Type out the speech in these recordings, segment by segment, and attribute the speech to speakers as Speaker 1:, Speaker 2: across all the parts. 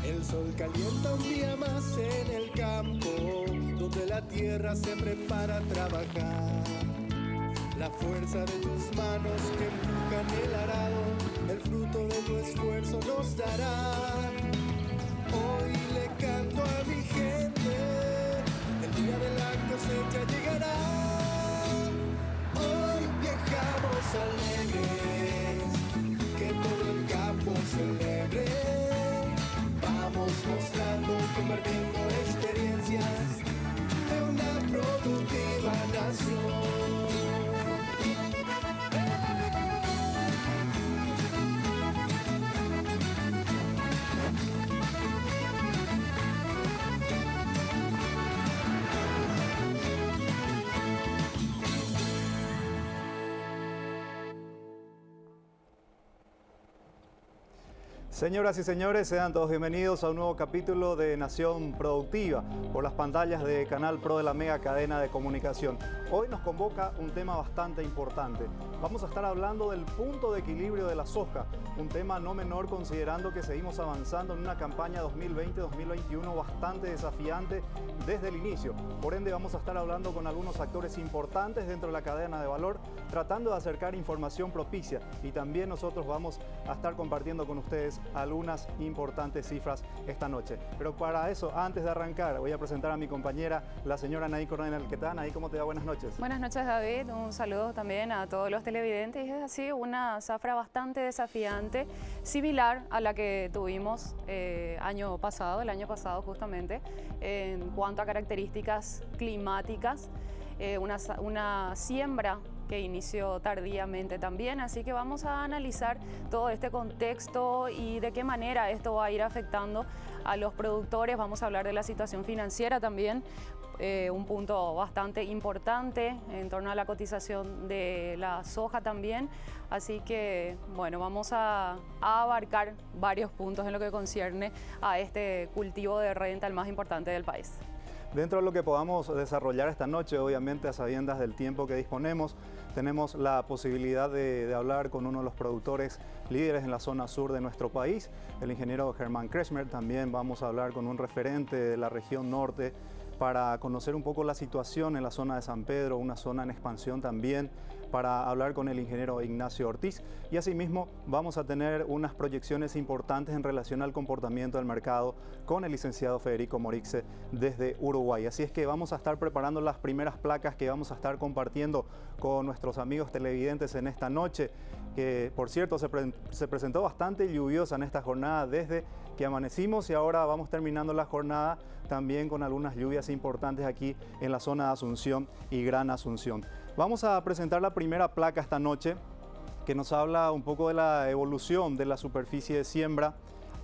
Speaker 1: El sol calienta un día más en el campo, donde la tierra se prepara a trabajar. La fuerza de tus manos que empujan el arado, el fruto de tu esfuerzo nos dará. Hoy le canto a mi gente, el día de la cosecha llegará. Hoy viajamos alegres, que todo el campo celebre. Vamos mostrando, compartiendo experiencias de una productiva nación.
Speaker 2: Señoras y señores, sean todos bienvenidos a un nuevo capítulo de Nación Productiva por las pantallas de Canal Pro de la mega cadena de comunicación. Hoy nos convoca un tema bastante importante. Vamos a estar hablando del punto de equilibrio de la soja, un tema no menor considerando que seguimos avanzando en una campaña 2020-2021 bastante desafiante desde el inicio. Por ende, vamos a estar hablando con algunos actores importantes dentro de la cadena de valor, tratando de acercar información propicia, y también nosotros vamos a estar compartiendo con ustedes algunas importantes cifras esta noche. Pero para eso, antes de arrancar, voy a presentar a mi compañera, la señora Anaí Coronel. ¿Qué tal, Anaí? ¿Cómo te va? Buenas noches.
Speaker 3: Buenas noches, David. Un saludo también a todos los televidentes. Es así, una zafra bastante desafiante, similar a la que tuvimos el año pasado justamente, en cuanto a características climáticas. Una siembra que inició tardíamente también, así que vamos a analizar todo este contexto y de qué manera esto va a ir afectando a los productores. Vamos a hablar de la situación financiera también, un punto bastante importante en torno a la cotización de la soja también, así que bueno, vamos a abarcar varios puntos en lo que concierne a este cultivo de renta, el más importante del país.
Speaker 2: Dentro de lo que podamos desarrollar esta noche, obviamente a sabiendas del tiempo que disponemos, tenemos la posibilidad de hablar con uno de los productores líderes en la zona sur de nuestro país, el ingeniero Germán Kretschmer. También vamos a hablar con un referente de la región norte para conocer un poco la situación en la zona de San Pedro, una zona en expansión también, para hablar con el ingeniero Ignacio Ortiz. Y asimismo vamos a tener unas proyecciones importantes en relación al comportamiento del mercado con el licenciado Federico Morixe desde Uruguay. Así es que vamos a estar preparando las primeras placas que vamos a estar compartiendo con nuestros amigos televidentes en esta noche, que por cierto se presentó bastante lluviosa en esta jornada desde que amanecimos, y ahora vamos terminando la jornada también con algunas lluvias importantes aquí en la zona de Asunción y Gran Asunción. Vamos a presentar la primera placa esta noche, que nos habla un poco de la evolución de la superficie de siembra.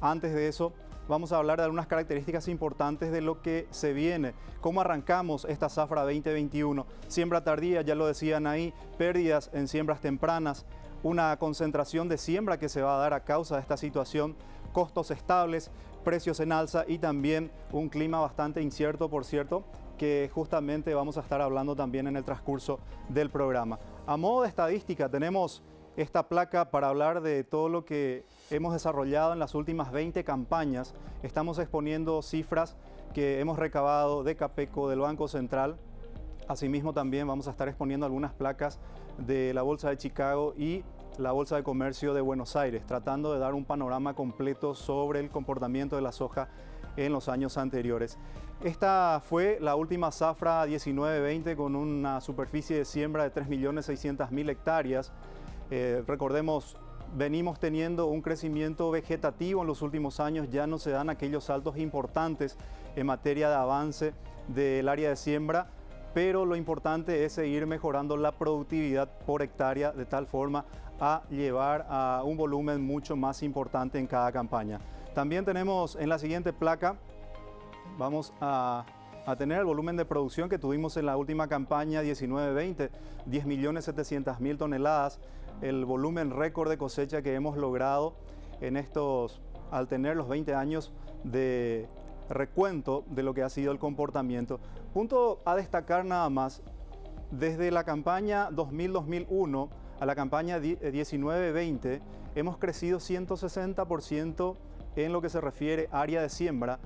Speaker 2: Antes de eso, vamos a hablar de algunas características importantes de lo que se viene, cómo arrancamos esta zafra 2021. Siembra tardía, ya lo decían ahí, pérdidas en siembras tempranas, una concentración de siembra que se va a dar a causa de esta situación, costos estables, precios en alza y también un clima bastante incierto, por cierto, que justamente vamos a estar hablando también en el transcurso del programa. A modo de estadística, tenemos esta placa para hablar de todo lo que hemos desarrollado en las últimas 20 campañas. Estamos exponiendo cifras que hemos recabado de Capeco, del Banco Central. Asimismo, también vamos a estar exponiendo algunas placas de la Bolsa de Chicago y la Bolsa de Comercio de Buenos Aires, tratando de dar un panorama completo sobre el comportamiento de la soja en los años anteriores. Esta fue la última zafra 19-20 con una superficie de siembra de 3.600.000 hectáreas. Recordemos, venimos teniendo un crecimiento vegetativo en los últimos años, ya no se dan aquellos saltos importantes en materia de avance del área de siembra, pero lo importante es seguir mejorando la productividad por hectárea de tal forma a llevar a un volumen mucho más importante en cada campaña. También tenemos en la siguiente placa, vamos a tener el volumen de producción que tuvimos en la última campaña 19-20, 10.700.000 toneladas, el volumen récord de cosecha que hemos logrado en estos, al tener los 20 años de recuento de lo que ha sido el comportamiento. Punto a destacar nada más, desde la campaña 2000-2001 a la campaña 19-20 hemos crecido 160% en lo que se refiere a área de siembra,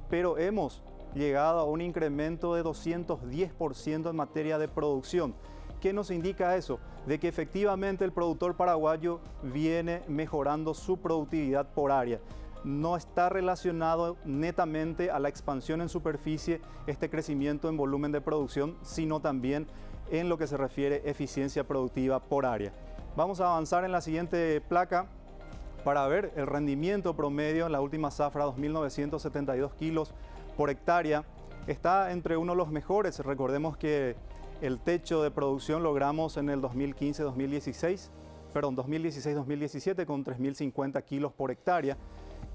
Speaker 2: pero hemos llegado a un incremento de 210% en materia de producción. ¿Qué nos indica eso? De que efectivamente el productor paraguayo viene mejorando su productividad por área. No está relacionado netamente a la expansión en superficie, este crecimiento en volumen de producción, sino también en lo que se refiere a eficiencia productiva por área. Vamos a avanzar en la siguiente placa para ver el rendimiento promedio en la última zafra, 2.972 kilos por hectárea. Está entre uno de los mejores. Recordemos que el techo de producción logramos en el 2016-2017 con 3.050 kilos por hectárea.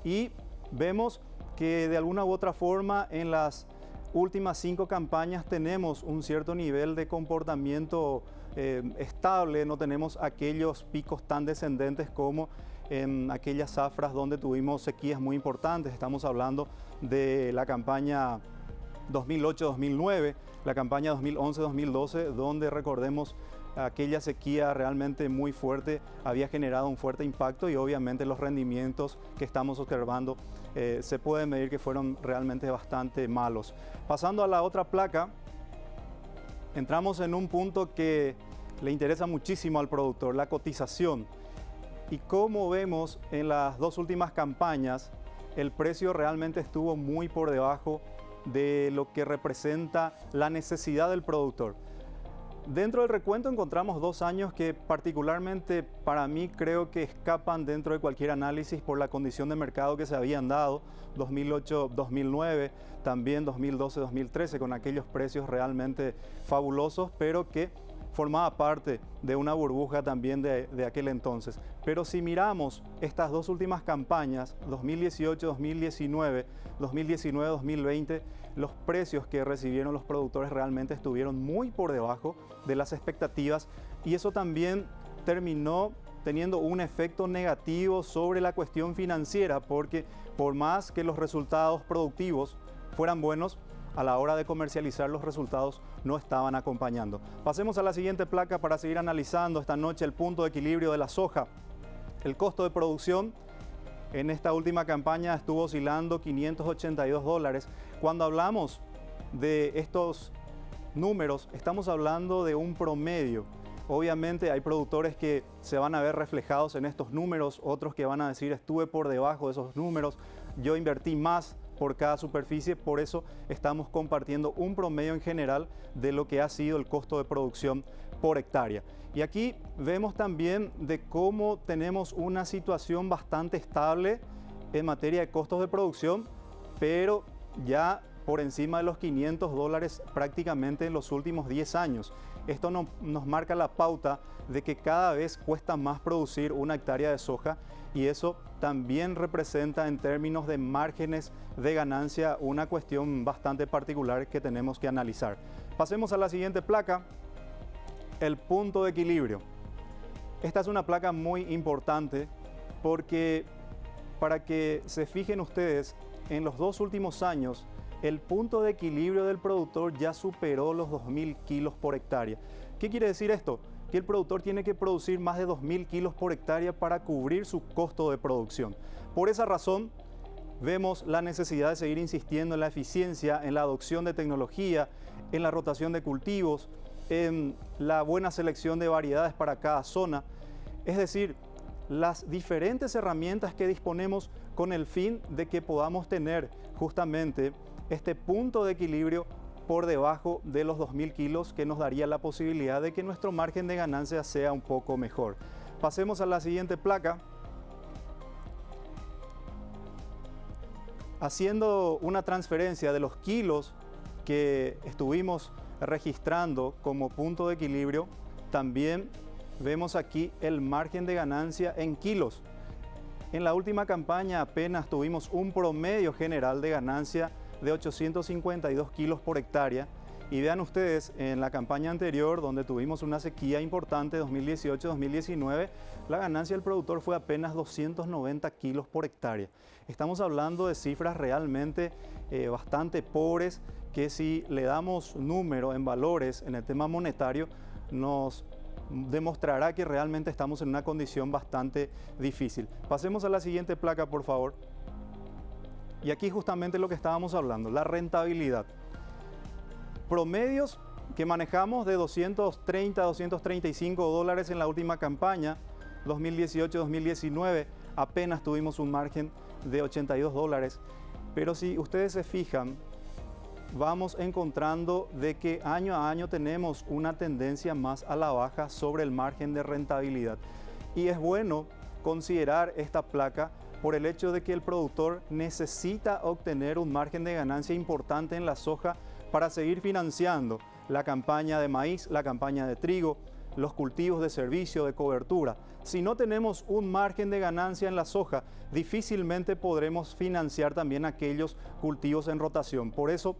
Speaker 2: Y vemos que de alguna u otra forma en las últimas 5 campañas tenemos un cierto nivel de comportamiento estable, no tenemos aquellos picos tan descendentes como en aquellas zafras donde tuvimos sequías muy importantes. Estamos hablando de la campaña 2008-2009, la campaña 2011-2012, donde recordemos aquella sequía realmente muy fuerte había generado un fuerte impacto y obviamente los rendimientos que estamos observando se puede medir que fueron realmente bastante malos. Pasando a la otra placa, entramos en un punto que le interesa muchísimo al productor, la cotización. Y como vemos en las 2 últimas campañas, el precio realmente estuvo muy por debajo de lo que representa la necesidad del productor. Dentro del recuento encontramos 2 años que particularmente para mí creo que escapan dentro de cualquier análisis por la condición de mercado que se habían dado, 2008-2009, también 2012-2013, con aquellos precios realmente fabulosos, pero que formaba parte de una burbuja también de aquel entonces. Pero si miramos estas 2 últimas campañas, 2018-2019, 2019-2020, los precios que recibieron los productores realmente estuvieron muy por debajo de las expectativas y eso también terminó teniendo un efecto negativo sobre la cuestión financiera, porque por más que los resultados productivos fueran buenos, a la hora de comercializar los resultados no estaban acompañando. Pasemos a la siguiente placa para seguir analizando esta noche el punto de equilibrio de la soja. El costo de producción en esta última campaña estuvo oscilando $582. Cuando hablamos de estos números, estamos hablando de un promedio. Obviamente hay productores que se van a ver reflejados en estos números, otros que van a decir estuve por debajo de esos números, yo invertí más por cada superficie, por eso estamos compartiendo un promedio en general de lo que ha sido el costo de producción por hectárea. Y aquí vemos también de cómo tenemos una situación bastante estable en materia de costos de producción, pero ya por encima de los $500 prácticamente en los últimos 10 años. Esto nos marca la pauta de que cada vez cuesta más producir una hectárea de soja y eso también representa en términos de márgenes de ganancia una cuestión bastante particular que tenemos que analizar. Pasemos a la siguiente placa, el punto de equilibrio. Esta es una placa muy importante porque para que se fijen ustedes, en los 2 últimos años el punto de equilibrio del productor ya superó los 2.000 kilos por hectárea. ¿Qué quiere decir esto? Que el productor tiene que producir más de 2.000 kilos por hectárea para cubrir su costo de producción. Por esa razón, vemos la necesidad de seguir insistiendo en la eficiencia, en la adopción de tecnología, en la rotación de cultivos, en la buena selección de variedades para cada zona. Es decir, las diferentes herramientas que disponemos con el fin de que podamos tener justamente este punto de equilibrio por debajo de los 2.000 kilos que nos daría la posibilidad de que nuestro margen de ganancia sea un poco mejor. Pasemos a la siguiente placa. Haciendo una transferencia de los kilos que estuvimos registrando como punto de equilibrio, también vemos aquí el margen de ganancia en kilos. En la última campaña apenas tuvimos un promedio general de ganancia de 852 kilos por hectárea Y vean ustedes, en la campaña anterior, donde tuvimos una sequía importante, 2018-2019, la ganancia del productor fue apenas 290 kilos por hectárea. Estamos hablando de cifras realmente bastante pobres, que si le damos número en valores en el tema monetario, nos demostrará que realmente estamos en una condición bastante difícil. Pasemos a la siguiente placa, por favor. Y aquí justamente lo que estábamos hablando, la rentabilidad. Promedios que manejamos de 230 a 235 dólares en la última campaña, 2018-2019, apenas tuvimos un margen de 82 dólares. Pero si ustedes se fijan, vamos encontrando de que año a año tenemos una tendencia más a la baja sobre el margen de rentabilidad. Y es bueno considerar esta placa por el hecho de que el productor necesita obtener un margen de ganancia importante en la soja para seguir financiando la campaña de maíz, la campaña de trigo, los cultivos de servicio, de cobertura. Si no tenemos un margen de ganancia en la soja, difícilmente podremos financiar también aquellos cultivos en rotación. Por eso,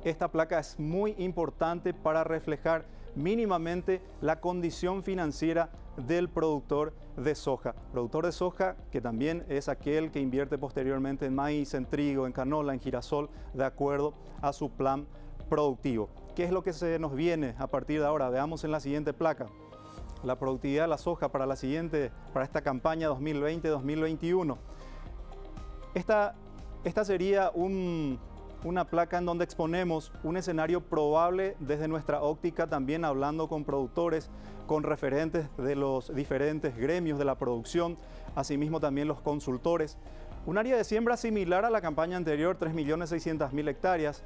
Speaker 2: esta placa es muy importante para reflejar mínimamente la condición financiera del productor de soja. Productor de soja que también es aquel que invierte posteriormente en maíz, en trigo, en canola, en girasol, de acuerdo a su plan productivo. ¿Qué es lo que se nos viene a partir de ahora? Veamos en la siguiente placa. La productividad de la soja para esta campaña 2020-2021. Esta sería una placa en donde exponemos un escenario probable desde nuestra óptica, también hablando con productores, con referentes de los diferentes gremios de la producción, asimismo también los consultores. Un área de siembra similar a la campaña anterior, 3.600.000 hectáreas.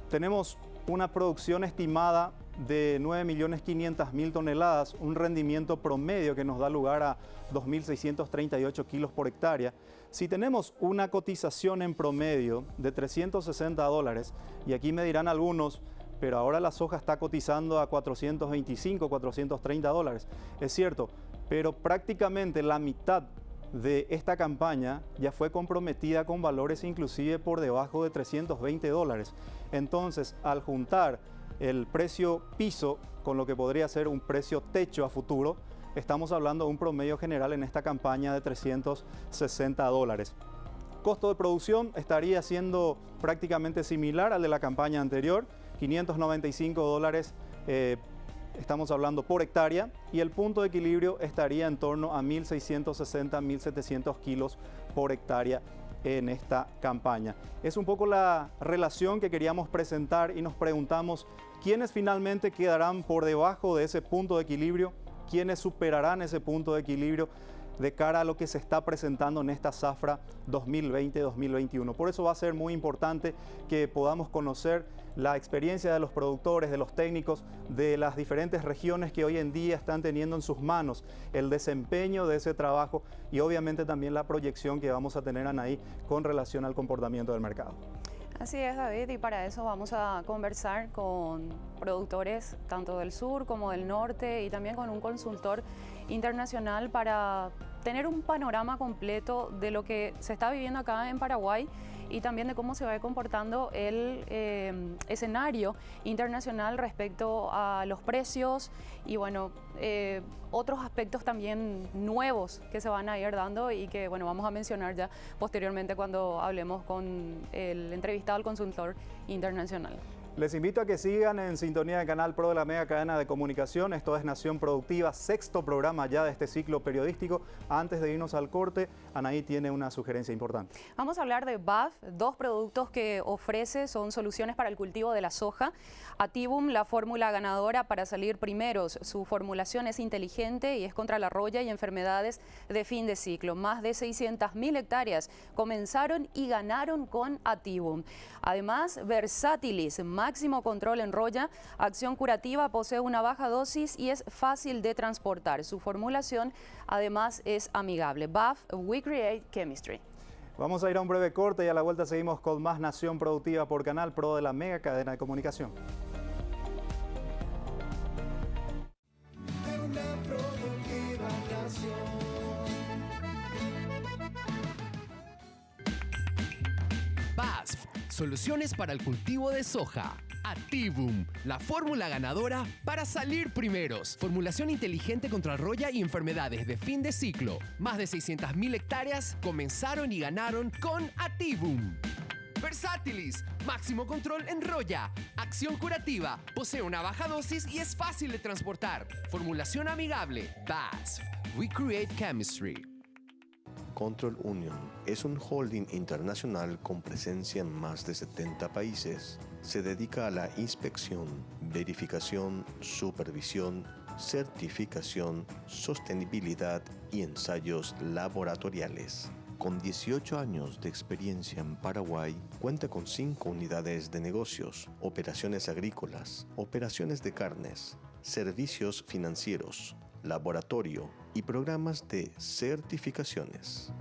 Speaker 2: Tenemos una producción estimada de 9.500.000 toneladas, un rendimiento promedio que nos da lugar a 2.638 kilos por hectárea. Si tenemos una cotización en promedio de 360 dólares, y aquí me dirán algunos, pero ahora la soja está cotizando a 425, 430 dólares. Es cierto, pero prácticamente la mitad de esta campaña ya fue comprometida con valores inclusive por debajo de 320 dólares. Entonces, al juntar el precio piso con lo que podría ser un precio techo a futuro, estamos hablando de un promedio general en esta campaña de 360 dólares. Costo de producción estaría siendo prácticamente similar al de la campaña anterior, 595 dólares estamos hablando por hectárea, y el punto de equilibrio estaría en torno a 1.660, 1.700 kilos por hectárea en esta campaña. Es un poco la relación que queríamos presentar y nos preguntamos quiénes finalmente quedarán por debajo de ese punto de equilibrio, quiénes superarán ese punto de equilibrio de cara a lo que se está presentando en esta zafra 2020-2021. Por eso va a ser muy importante que podamos conocer la experiencia de los productores, de los técnicos, de las diferentes regiones que hoy en día están teniendo en sus manos el desempeño de ese trabajo y obviamente también la proyección que vamos a tener, Anaí, con relación al comportamiento del mercado.
Speaker 3: Así es, David, y para eso vamos a conversar con productores tanto del sur como del norte y también con un consultor internacional para tener un panorama completo de lo que se está viviendo acá en Paraguay y también de cómo se va comportando el escenario internacional respecto a los precios y bueno, otros aspectos también nuevos que se van a ir dando y que bueno, vamos a mencionar ya posteriormente cuando hablemos con el entrevistado al consultor internacional.
Speaker 2: Les invito a que sigan en sintonía del canal Pro de la Mega Cadena de Comunicación. Esto es Nación Productiva, sexto programa ya de este ciclo periodístico. Antes de irnos al corte, Anaí tiene una sugerencia importante.
Speaker 3: Vamos a hablar de BAF, dos productos que ofrece, son soluciones para el cultivo de la soja. Atibum, la fórmula ganadora para salir primeros. Su formulación es inteligente y es contra la roya y enfermedades de fin de ciclo. Más de 600.000 hectáreas comenzaron y ganaron con Atibum. Además, Versatilis, máximo control en roya, acción curativa, posee una baja dosis y es fácil de transportar. Su formulación además es amigable. BAF, We Create Chemistry.
Speaker 2: Vamos a ir a un breve corte y a la vuelta seguimos con más Nación Productiva por Canal Pro de la Mega Cadena de Comunicación.
Speaker 4: BASF, soluciones para el cultivo de soja. Activum, la fórmula ganadora para salir primeros. Formulación inteligente contra roya y enfermedades de fin de ciclo. Más de 600.000 hectáreas comenzaron y ganaron con Activum. Versátilis, máximo control en roya. Acción curativa, posee una baja dosis y es fácil de transportar. Formulación amigable. BASF, We Create Chemistry.
Speaker 5: Control Union es un holding internacional con presencia en más de 70 países. Se dedica a la inspección, verificación, supervisión, certificación, sostenibilidad y ensayos laboratoriales. Con 18 años de experiencia en Paraguay, cuenta con 5 unidades de negocios, operaciones agrícolas, operaciones de carnes, servicios financieros, laboratorio y programas de certificaciones.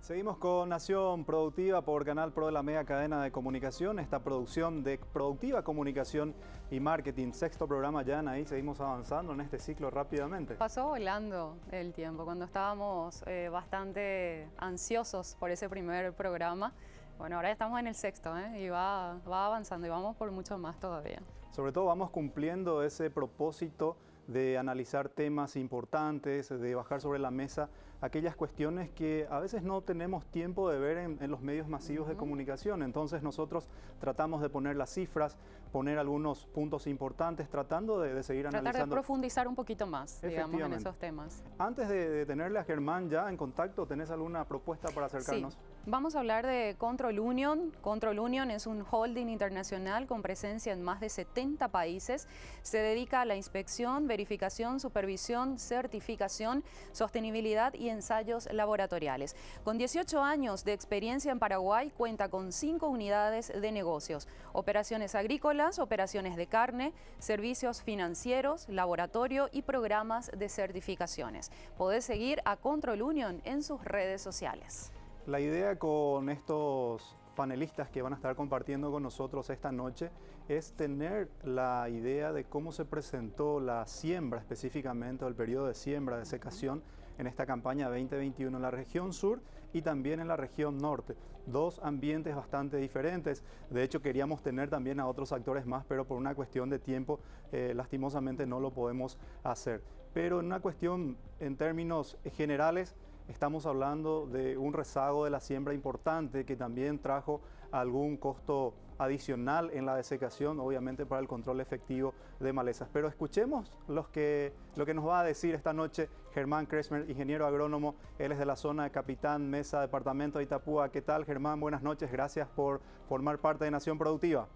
Speaker 2: Seguimos con Nación Productiva por Canal Pro de la Mega Cadena de Comunicación. Esta producción de Productiva Comunicación y Marketing. Sexto programa ya, Anaí. Seguimos avanzando en este ciclo rápidamente.
Speaker 3: Pasó volando el tiempo, cuando estábamos bastante ansiosos por ese primer programa. Bueno, ahora ya estamos en el sexto, y va avanzando y vamos por mucho más todavía.
Speaker 2: Sobre todo vamos cumpliendo ese propósito de analizar temas importantes, de bajar sobre la mesa aquellas cuestiones que a veces no tenemos tiempo de ver en los medios masivos de comunicación. Entonces nosotros tratamos de poner las cifras, poner algunos puntos importantes, tratando de seguir analizando.
Speaker 3: Tratar de profundizar un poquito más, digamos, en esos temas.
Speaker 2: Antes de tenerle a Germán ya en contacto, ¿tenés alguna propuesta para acercarnos?
Speaker 3: Sí. Vamos a hablar de Control Union. Control Union es un holding internacional con presencia en más de 70 países. Se dedica a la inspección, verificación, supervisión, certificación, sostenibilidad y ensayos laboratoriales. Con 18 años de experiencia en Paraguay, cuenta con 5 unidades de negocios, operaciones agrícolas, operaciones de carne, servicios financieros, laboratorio y programas de certificaciones. Podés seguir a Control Union en sus redes sociales.
Speaker 2: La idea con estos panelistas que van a estar compartiendo con nosotros esta noche es tener la idea de cómo se presentó la siembra específicamente, o el periodo de siembra, de secación en esta campaña 2021 en la región sur y también en la región norte. Dos ambientes bastante diferentes. De hecho, queríamos tener también a otros actores más, pero por una cuestión de tiempo, lastimosamente no lo podemos hacer. Pero en una cuestión, en términos generales, estamos hablando de un rezago de la siembra importante que también trajo algún costo adicional en la desecación, obviamente para el control efectivo de malezas. Pero escuchemos lo que nos va a decir esta noche Germán Kresmer, ingeniero agrónomo. Él es de la zona de Capitán Mesa, departamento de Itapúa. ¿Qué tal, Germán? Buenas noches, gracias por formar parte de Nación Productiva.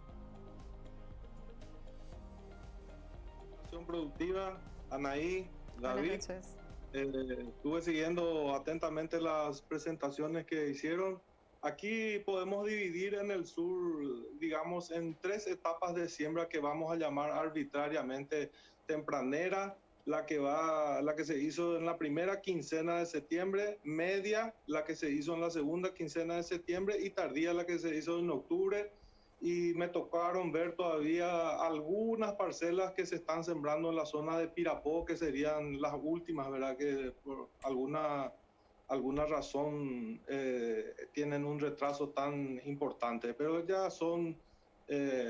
Speaker 6: Nación Productiva, Anaí, David.
Speaker 3: Buenas noches.
Speaker 6: Estuve siguiendo atentamente las presentaciones que hicieron. Aquí podemos dividir en el sur, digamos, en 3 etapas de siembra que vamos a llamar arbitrariamente tempranera, la que se hizo en la primera quincena de septiembre, media, la que se hizo en la segunda quincena de septiembre y tardía, la que se hizo en octubre. Y me tocaron ver todavía algunas parcelas que se están sembrando en la zona de Pirapó, que serían las últimas, ¿verdad? Que por alguna razón tienen un retraso tan importante, pero ya son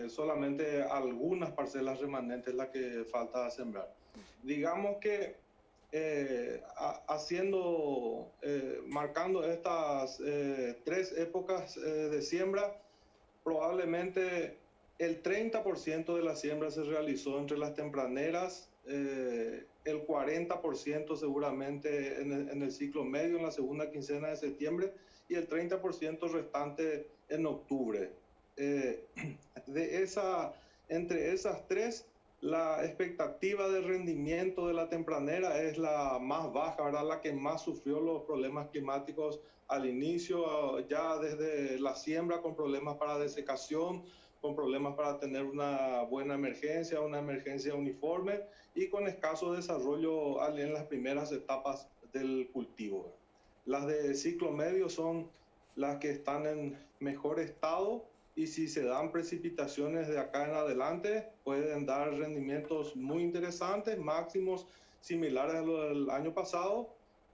Speaker 6: solamente algunas parcelas remanentes las que falta sembrar. Digamos que marcando estas 3 épocas de siembra, probablemente el 30% de la siembra se realizó entre las tempraneras, el 40% seguramente en el ciclo medio, en la segunda quincena de septiembre, y el 30% restante en octubre. Entre esas 3, la expectativa de rendimiento de la tempranera es la más baja, ¿verdad? La que más sufrió los problemas climáticos al inicio, ya desde la siembra, con problemas para desecación, con problemas para tener una buena emergencia, una emergencia uniforme, y con escaso desarrollo en las primeras etapas del cultivo. Las de ciclo medio son las que están en mejor estado, y si se dan precipitaciones de acá en adelante, pueden dar rendimientos muy interesantes, máximos similares a lo del año pasado.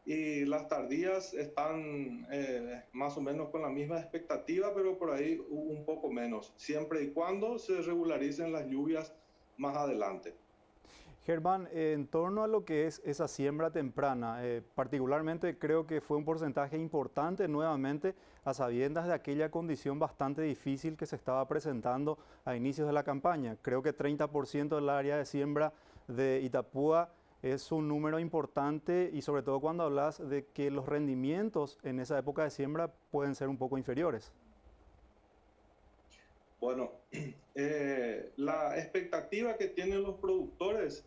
Speaker 6: Y las tardías están más o menos con la misma expectativa, pero por ahí un poco menos, siempre y cuando se regularicen las lluvias más adelante.
Speaker 2: Germán, en torno a lo que es esa siembra temprana, particularmente creo que fue un porcentaje importante nuevamente a sabiendas de aquella condición bastante difícil que se estaba presentando a inicios de la campaña. Creo que 30% del área de siembra de Itapúa es un número importante, y sobre todo cuando hablas de que los rendimientos en esa época de siembra pueden ser un poco inferiores.
Speaker 6: Bueno, la expectativa que tienen los productores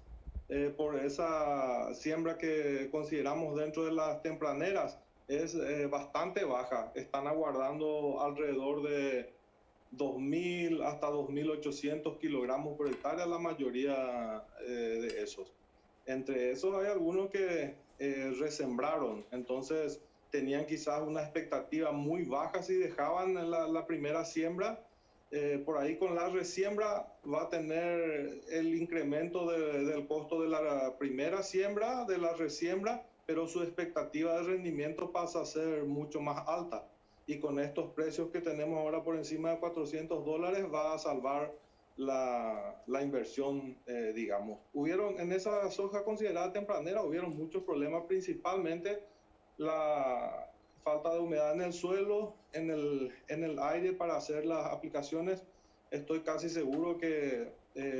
Speaker 6: por esa siembra que consideramos dentro de las tempraneras es bastante baja. Están aguardando alrededor de 2.000 hasta 2.800 kilogramos por hectárea, la mayoría de esos. Entre esos hay algunos que resembraron, entonces tenían quizás una expectativa muy baja si dejaban la primera siembra. Por ahí con la resiembra va a tener el incremento del costo de la primera siembra, de la resiembra, pero su expectativa de rendimiento pasa a ser mucho más alta. Y con estos precios que tenemos ahora por encima de $400, va a salvar la inversión, digamos. En esa soja considerada tempranera, hubieron muchos problemas, principalmente la falta de humedad en el suelo, en el aire para hacer las aplicaciones. Estoy casi seguro que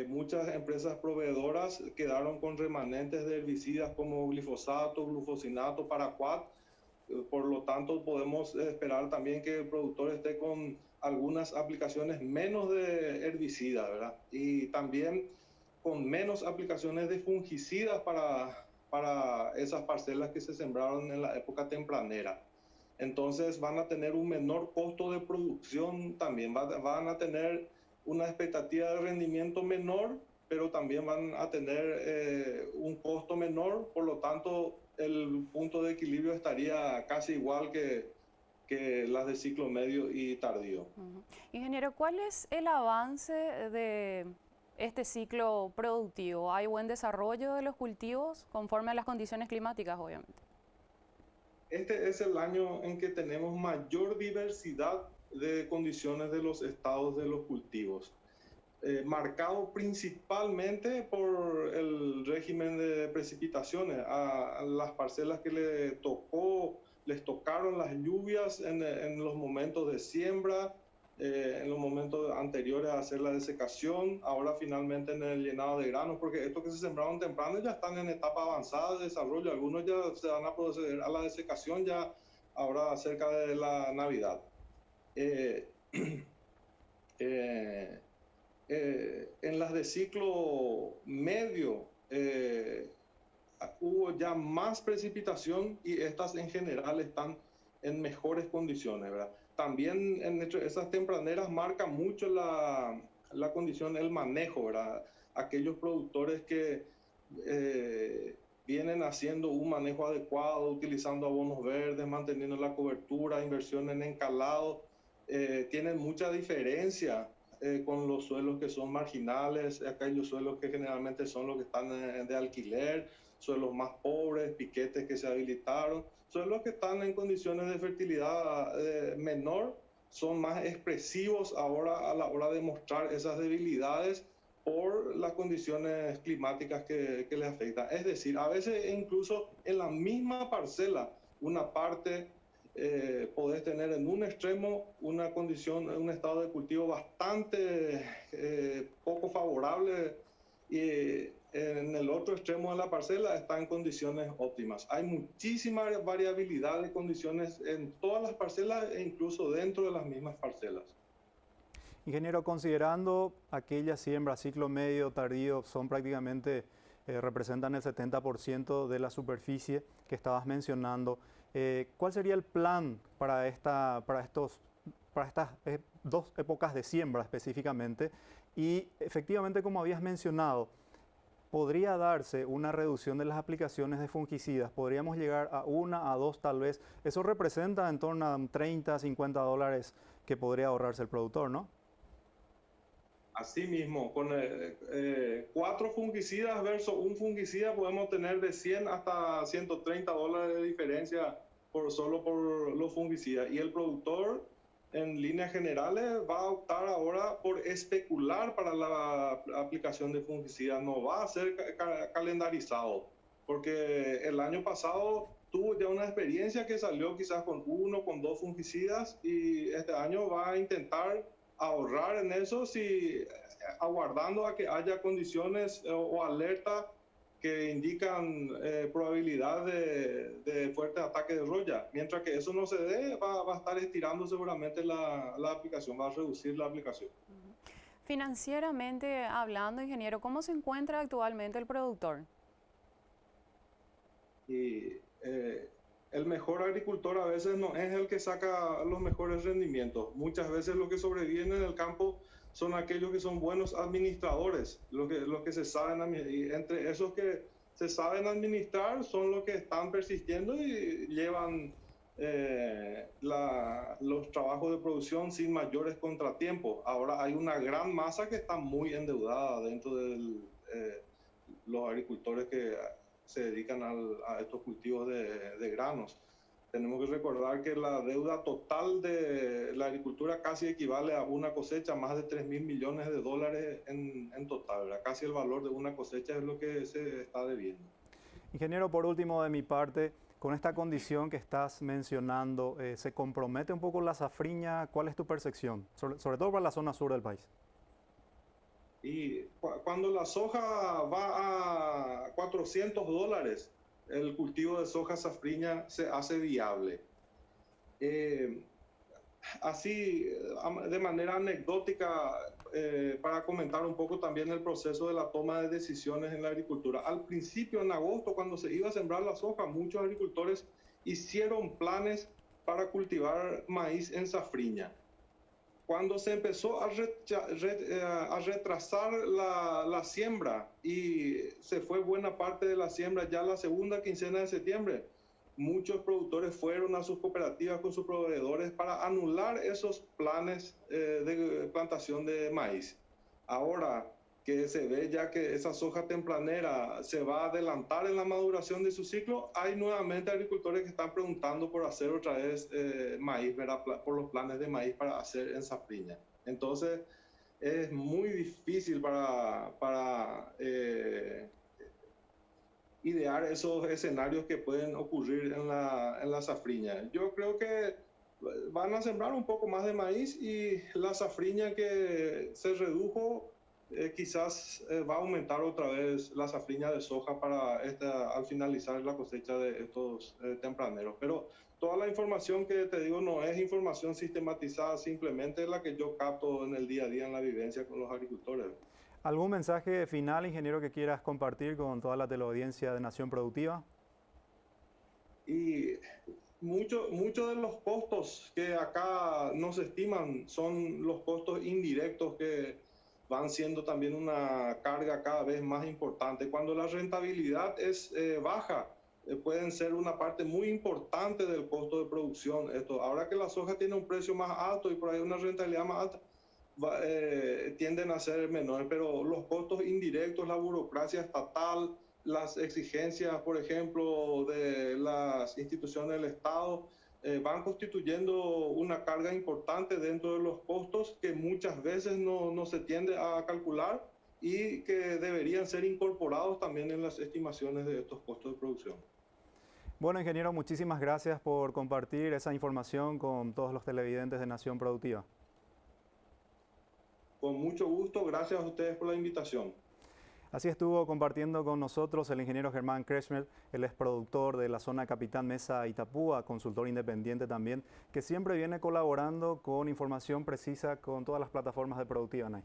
Speaker 6: muchas empresas proveedoras quedaron con remanentes de herbicidas como glifosato, glufosinato, paraquat. Por lo tanto, podemos esperar también que el productor esté con algunas aplicaciones menos de herbicidas, ¿verdad? Y también con menos aplicaciones de fungicidas para esas parcelas que se sembraron en la época tempranera. Entonces van a tener un menor costo de producción también, van a tener una expectativa de rendimiento menor, pero también van a tener un costo menor, por lo tanto el punto de equilibrio estaría casi igual que las de ciclo medio y tardío.
Speaker 3: Ingeniero, ¿cuál es el avance de este ciclo productivo? ¿Hay buen desarrollo de los cultivos conforme a las condiciones climáticas, obviamente?
Speaker 6: Este es el año en que tenemos mayor diversidad de condiciones de los estados de los cultivos, marcado principalmente por el régimen de precipitaciones. A las parcelas que les tocaron las lluvias en los momentos de siembra, en los momentos anteriores a hacer la desecación, ahora finalmente en el llenado de granos, porque estos que se sembraron temprano ya están en etapa avanzada de desarrollo, algunos ya se van a proceder a la desecación ya ahora cerca de la Navidad. En las de ciclo medio hubo ya más precipitación y estas en general están en mejores condiciones, ¿verdad? También esas tempraneras marcan mucho la condición, el manejo, ¿verdad? Aquellos productores que vienen haciendo un manejo adecuado, utilizando abonos verdes, manteniendo la cobertura, inversión en encalado, tienen mucha diferencia con los suelos que son marginales, aquellos suelos que generalmente son los que están de alquiler, suelos más pobres, piquetes que se habilitaron, suelos que están en condiciones de fertilidad menor, son más expresivos ahora a la hora de mostrar esas debilidades por las condiciones climáticas que les afectan. Es decir, a veces incluso en la misma parcela, una parte podés tener en un extremo una condición, un estado de cultivo bastante poco favorable y en el otro extremo de la parcela está en condiciones óptimas. Hay muchísima variabilidad de condiciones en todas las parcelas e incluso dentro de las mismas parcelas.
Speaker 2: Ingeniero, considerando aquella siembra ciclo medio tardío, son prácticamente, representan el 70% de la superficie que estabas mencionando. ¿Cuál sería el plan para estas dos épocas de siembra específicamente? Y efectivamente, como habías mencionado, podría darse una reducción de las aplicaciones de fungicidas. Podríamos llegar a 1 a 2 tal vez. Eso representa en torno a $30-50 que podría ahorrarse el productor, ¿no?
Speaker 6: Así mismo, con 4 fungicidas versus un fungicida podemos tener de 100 hasta $130 de diferencia solo por los fungicidas. Y el productor, en líneas generales, va a optar ahora por especular para la aplicación de fungicidas. No va a ser calendarizado, porque el año pasado tuvo ya una experiencia que salió quizás con 1, con 2 fungicidas, y este año va a intentar ahorrar en eso, aguardando a que haya condiciones o alerta que indican probabilidad de fuertes ataques de roya. Mientras que eso no se dé, va a estar estirando seguramente la aplicación, va a reducir la aplicación.
Speaker 3: Financieramente hablando, ingeniero, ¿cómo se encuentra actualmente el productor?
Speaker 6: Y el mejor agricultor a veces no es el que saca los mejores rendimientos. Muchas veces lo que sobreviene en el campo son aquellos que son buenos administradores, los que se saben, y entre esos que se saben administrar son los que están persistiendo y llevan los trabajos de producción sin mayores contratiempos. Ahora hay una gran masa que está muy endeudada dentro de los agricultores que se dedican a estos cultivos de granos. Tenemos que recordar que la deuda total de la agricultura casi equivale a una cosecha, más de $3.000 millones en total, ¿verdad? Casi el valor de una cosecha es lo que se está debiendo.
Speaker 2: Ingeniero, por último de mi parte, con esta condición que estás mencionando, ¿se compromete un poco la safriña? ¿Cuál es tu percepción? Sobre todo para la zona sur del país.
Speaker 6: Y cuando la soja va a $400, el cultivo de soja safriña se hace viable. Así, de manera anecdótica, para comentar un poco también el proceso de la toma de decisiones en la agricultura. Al principio, en agosto, cuando se iba a sembrar la soja, muchos agricultores hicieron planes para cultivar maíz en safriña. Cuando se empezó a retrasar la siembra y se fue buena parte de la siembra ya la segunda quincena de septiembre, muchos productores fueron a sus cooperativas con sus proveedores para anular esos planes de plantación de maíz. Ahora que se ve ya que esa soja tempranera se va a adelantar en la maduración de su ciclo, hay nuevamente agricultores que están preguntando por hacer otra vez maíz, ¿verdad? Por los planes de maíz para hacer en safriña. Entonces es muy difícil para idear esos escenarios que pueden ocurrir en la safriña. Yo creo que van a sembrar un poco más de maíz y la safriña que se redujo quizás va a aumentar otra vez la safriña de soja al finalizar la cosecha de estos tempraneros. Pero toda la información que te digo no es información sistematizada, simplemente la que yo capto en el día a día en la vivencia con los agricultores.
Speaker 2: ¿Algún mensaje final, ingeniero, que quieras compartir con toda la teleaudiencia de Nación Productiva?
Speaker 6: Y muchos de los costos que acá no se estiman son los costos indirectos que van siendo también una carga cada vez más importante. Cuando la rentabilidad es baja, pueden ser una parte muy importante del costo de producción. Ahora que la soja tiene un precio más alto y por ahí una rentabilidad más alta, tienden a ser menores, pero los costos indirectos, la burocracia estatal, las exigencias, por ejemplo, de las instituciones del Estado, van constituyendo una carga importante dentro de los costos que muchas veces no se tiende a calcular y que deberían ser incorporados también en las estimaciones de estos costos de producción.
Speaker 2: Bueno, ingeniero, muchísimas gracias por compartir esa información con todos los televidentes de Nación Productiva.
Speaker 6: Con mucho gusto, gracias a ustedes por la invitación.
Speaker 2: Así estuvo compartiendo con nosotros el ingeniero Germán Kretschmer, él es productor de la zona Capitán Mesa Itapúa, consultor independiente también, que siempre viene colaborando con información precisa con todas las plataformas de Productiva, Nay.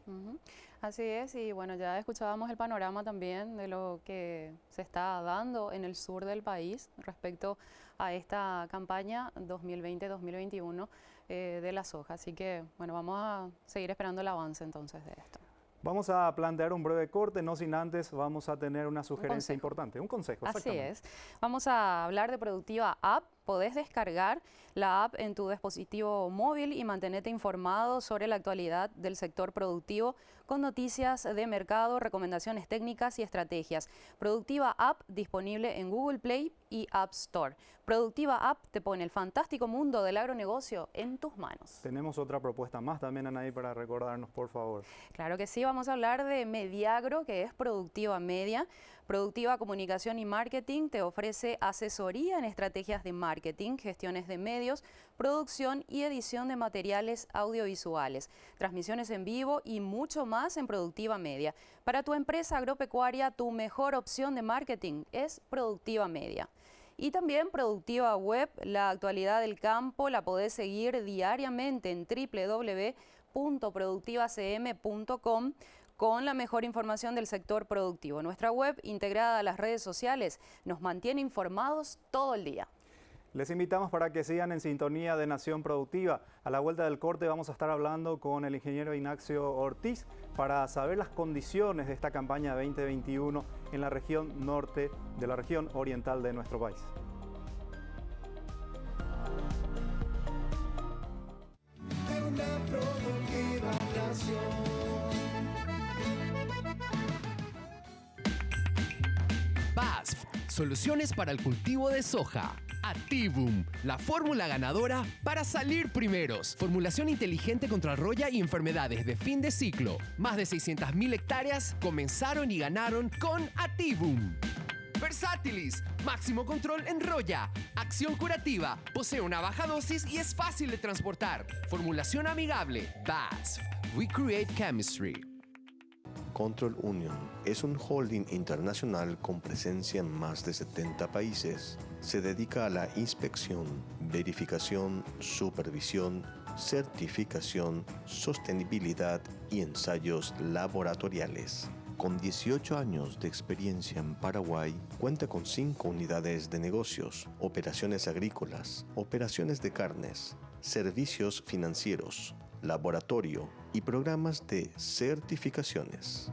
Speaker 3: Así es, y bueno, ya escuchábamos el panorama también de lo que se está dando en el sur del país respecto a esta campaña 2020-2021 de la soja. Así que, bueno, vamos a seguir esperando el avance entonces de esto.
Speaker 2: Vamos a plantear un breve corte, no sin antes vamos a tener una sugerencia importante, un consejo.
Speaker 3: Así es. Vamos a hablar de Productiva App. Podés descargar la app en tu dispositivo móvil y mantenerte informado sobre la actualidad del sector productivo con noticias de mercado, recomendaciones técnicas y estrategias. Productiva App disponible en Google Play y App Store. Productiva App te pone el fantástico mundo del agronegocio en tus manos.
Speaker 2: Tenemos otra propuesta más también, Anaí, para recordarnos, por favor.
Speaker 3: Claro que sí, vamos a hablar de Mediagro, que es Productiva Media. Productiva Comunicación y Marketing te ofrece asesoría en estrategias de marketing, gestiones de medios, producción y edición de materiales audiovisuales, transmisiones en vivo y mucho más en Productiva Media. Para tu empresa agropecuaria, tu mejor opción de marketing es Productiva Media. Y también Productiva Web, la actualidad del campo la podés seguir diariamente en www.productivacm.com con la mejor información del sector productivo. Nuestra web, integrada a las redes sociales, nos mantiene informados todo el día.
Speaker 2: Les invitamos para que sigan en sintonía de Nación Productiva. A la vuelta del corte vamos a estar hablando con el ingeniero Ignacio Ortiz para saber las condiciones de esta campaña 2021 en la región norte de la región oriental de nuestro país.
Speaker 1: Una productiva nación.
Speaker 4: BASF, soluciones para el cultivo de soja. Activum, la fórmula ganadora para salir primeros. Formulación inteligente contra roya y enfermedades de fin de ciclo. Más de 600.000 hectáreas comenzaron y ganaron con Activum. Versátilis, máximo control en roya. Acción curativa, posee una baja dosis y es fácil de transportar. Formulación amigable. BASF, we create chemistry.
Speaker 5: Control Union es un holding internacional con presencia en más de 70 países. Se dedica a la inspección, verificación, supervisión, certificación, sostenibilidad y ensayos laboratoriales. Con 18 años de experiencia en Paraguay, cuenta con 5 unidades de negocios, operaciones agrícolas, operaciones de carnes, servicios financieros, laboratorio y programas de certificaciones.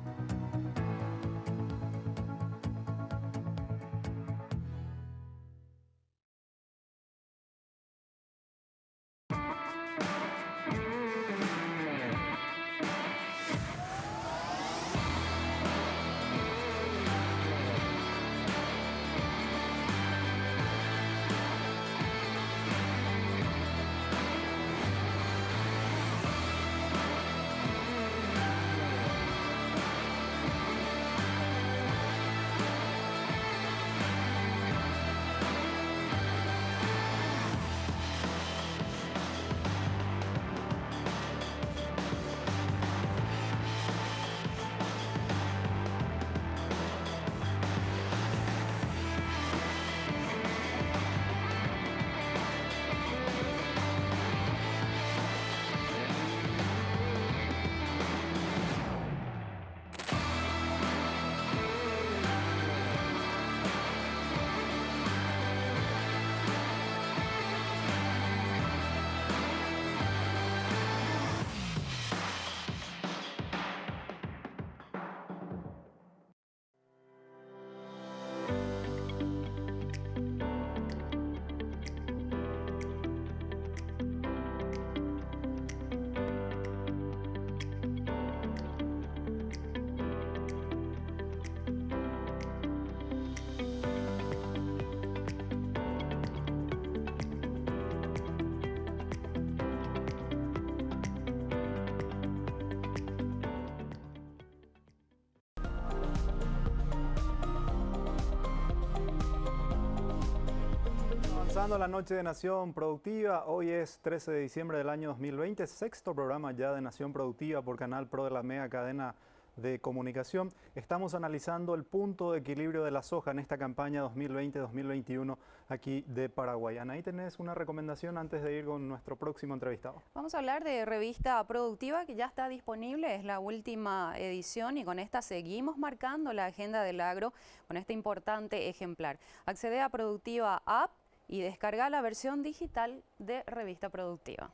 Speaker 2: Comenzando la noche de Nación Productiva, hoy es 13 de diciembre del año 2020, sexto programa ya de Nación Productiva por Canal Pro de la mega cadena de comunicación. Estamos analizando el punto de equilibrio de la soja en esta campaña 2020-2021 aquí de Paraguay. Anaí, ¿tenés una recomendación antes de ir con nuestro próximo entrevistado?
Speaker 3: Vamos a hablar de Revista Productiva, que ya está disponible, es la última edición y con esta seguimos marcando la agenda del agro con este importante ejemplar. Accede a Productiva App y descarga la versión digital de Revista Productiva.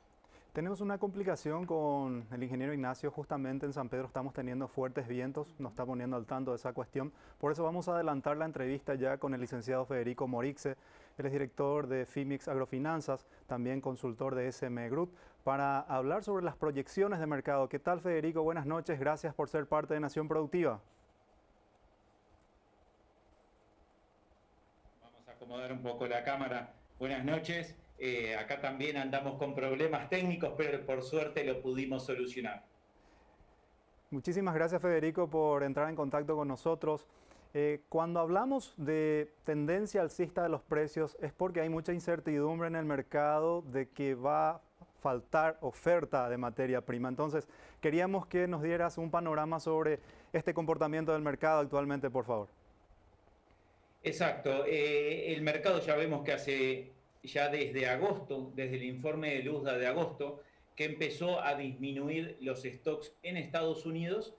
Speaker 2: Tenemos una complicación con el ingeniero Ignacio, justamente en San Pedro estamos teniendo fuertes vientos, nos está poniendo al tanto de esa cuestión, por eso vamos a adelantar la entrevista ya con el licenciado Federico Morixe, él es director de FIMIX Agrofinanzas, también consultor de SM Group, para hablar sobre las proyecciones de mercado. ¿Qué tal, Federico? Buenas noches, gracias por ser parte de Nación Productiva.
Speaker 7: Vamos a acomodar un poco la cámara. Buenas noches. Acá también andamos con problemas técnicos, pero por suerte lo pudimos solucionar.
Speaker 2: Muchísimas gracias, Federico, por entrar en contacto con nosotros. Cuando hablamos de tendencia alcista de los precios es porque hay mucha incertidumbre en el mercado de que va a faltar oferta de materia prima. Entonces, queríamos que nos dieras un panorama sobre este comportamiento del mercado actualmente, por favor.
Speaker 7: Exacto. El mercado ya vemos que hace ya desde agosto, desde el informe de Luzda de agosto, que empezó a disminuir los stocks en Estados Unidos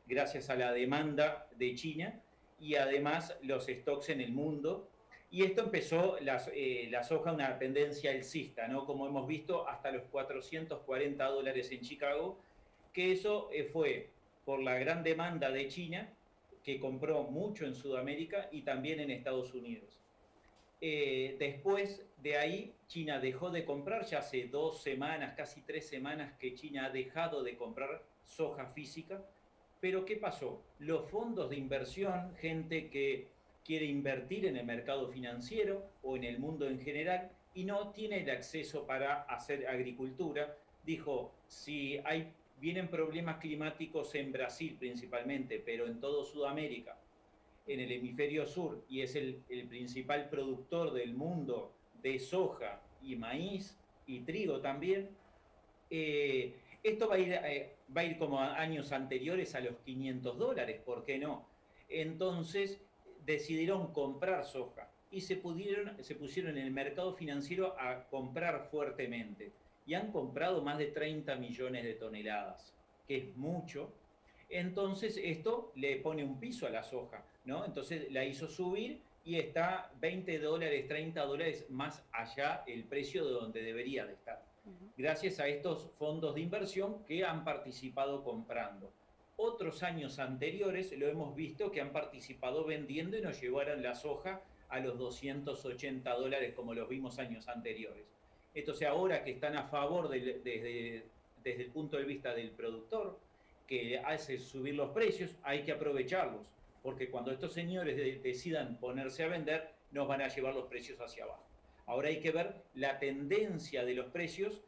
Speaker 7: gracias a la demanda de China y además los stocks en el mundo. Y esto empezó la soja una tendencia alcista, ¿no? Como hemos visto, hasta los $440 en Chicago, que eso fue por la gran demanda de China, que compró mucho en Sudamérica y también en Estados Unidos. Después de ahí, China dejó de comprar, ya hace 2 semanas, casi 3 semanas que China ha dejado de comprar soja física. Pero ¿qué pasó? Los fondos de inversión, gente que quiere invertir en el mercado financiero o en el mundo en general y no tiene el acceso para hacer agricultura, dijo, si vienen problemas climáticos en Brasil principalmente, pero en todo Sudamérica, en el hemisferio sur, y es el principal productor del mundo de soja y maíz y trigo también, esto va a ir como a años anteriores a los $500, ¿por qué no? Entonces decidieron comprar soja y se pusieron en el mercado financiero a comprar fuertemente y han comprado más de 30 millones de toneladas, que es mucho. Entonces esto le pone un piso a la soja, ¿no? Entonces la hizo subir y está $20, $30 más allá el precio de donde debería de estar. Gracias a estos fondos de inversión que han participado comprando. Otros años anteriores lo hemos visto que han participado vendiendo y nos llevaron la soja a los $280 como los vimos años anteriores. Entonces ahora que están a favor desde el punto de vista del productor, que hace subir los precios, hay que aprovecharlos, porque cuando estos señores decidan ponerse a vender, nos van a llevar los precios hacia abajo. Ahora hay que ver la tendencia de los precios,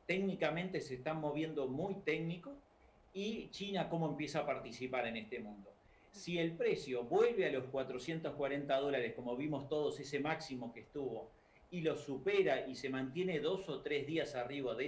Speaker 7: técnicamente se están moviendo muy técnico, y China cómo empieza a participar en este mundo. Si el precio vuelve a los $440, como vimos todos, ese máximo que estuvo, y lo supera y se mantiene 2 o 3 días arriba de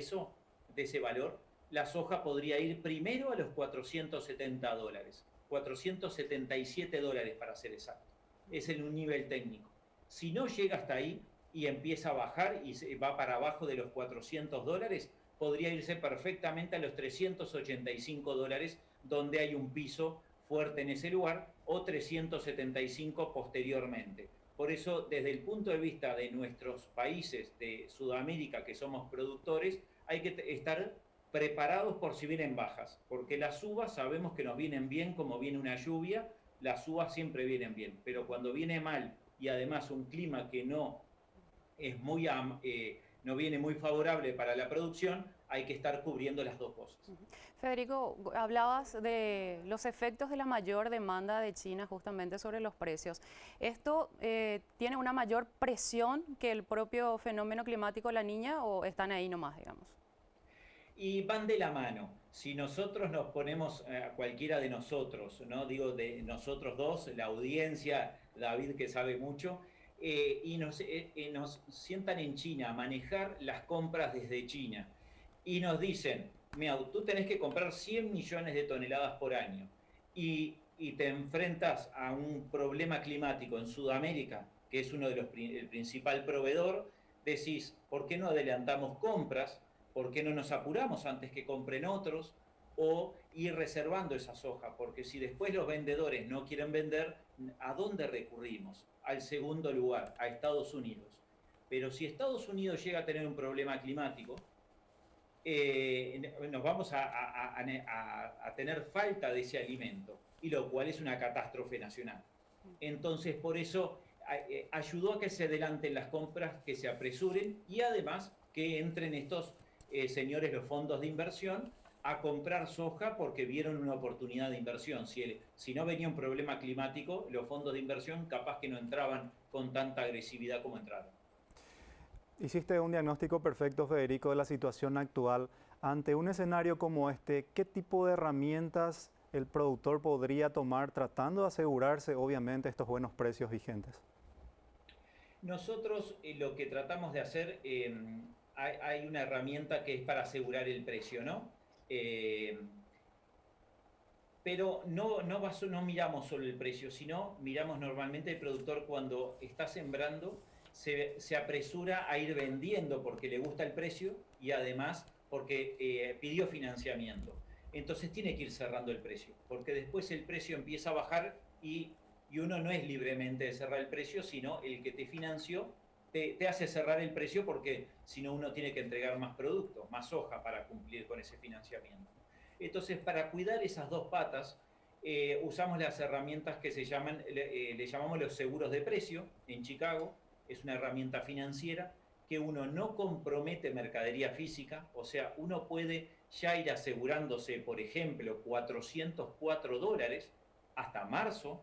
Speaker 7: ese valor, la soja podría ir primero a los $470, $477 para ser exacto. Es en un nivel técnico. Si no llega hasta ahí y empieza a bajar y va para abajo de los $400, podría irse perfectamente a los $385, donde hay un piso fuerte en ese lugar, o 375 posteriormente. Por eso, desde el punto de vista de nuestros países de Sudamérica, que somos productores, hay que estar preparados por si vienen bajas, porque las uvas sabemos que nos vienen bien, como viene una lluvia, las uvas siempre vienen bien, pero cuando viene mal y además un clima que no viene muy favorable para la producción, hay que estar cubriendo las dos cosas.
Speaker 3: Federico, hablabas de los efectos de la mayor demanda de China justamente sobre los precios. ¿Esto tiene una mayor presión que el propio fenómeno climático La Niña o están ahí nomás, digamos?
Speaker 7: Y van de la mano. Si nosotros nos ponemos, cualquiera de nosotros, ¿no? Digo de nosotros dos, la audiencia, David que sabe mucho, nos sientan en China a manejar las compras desde China y nos dicen, mira, tú tenés que comprar 100 millones de toneladas por año y te enfrentas a un problema climático en Sudamérica, que es el principal proveedor, decís, ¿por qué no adelantamos compras? ¿Por qué no nos apuramos antes que compren otros? O ir reservando esa soja, porque si después los vendedores no quieren vender, ¿a dónde recurrimos? Al segundo lugar, a Estados Unidos. Pero si Estados Unidos llega a tener un problema climático, nos vamos a tener falta de ese alimento, y lo cual es una catástrofe nacional. Entonces, por eso ayudó a que se adelanten las compras, que se apresuren, y además que entren estos señores, los fondos de inversión, a comprar soja porque vieron una oportunidad de inversión. Si no venía un problema climático, los fondos de inversión capaz que no entraban con tanta agresividad como entraron.
Speaker 2: Hiciste un diagnóstico perfecto, Federico, de la situación actual. Ante un escenario como este, ¿qué tipo de herramientas el productor podría tomar tratando de asegurarse, obviamente, estos buenos precios vigentes?
Speaker 7: Nosotros lo que tratamos de hacer, hay una herramienta que es para asegurar el precio, ¿no? Pero no miramos solo el precio, sino miramos normalmente el productor cuando está sembrando, se apresura a ir vendiendo porque le gusta el precio y además porque pidió financiamiento. Entonces tiene que ir cerrando el precio, porque después el precio empieza a bajar y uno no es libremente de cerrar el precio, sino el que te financió te hace cerrar el precio, porque si no uno tiene que entregar más producto, más hoja para cumplir con ese financiamiento. Entonces, para cuidar esas dos patas, usamos las herramientas que le llamamos los seguros de precio en Chicago. Es una herramienta financiera que uno no compromete mercadería física, o sea, uno puede ya ir asegurándose, por ejemplo, $404 hasta marzo,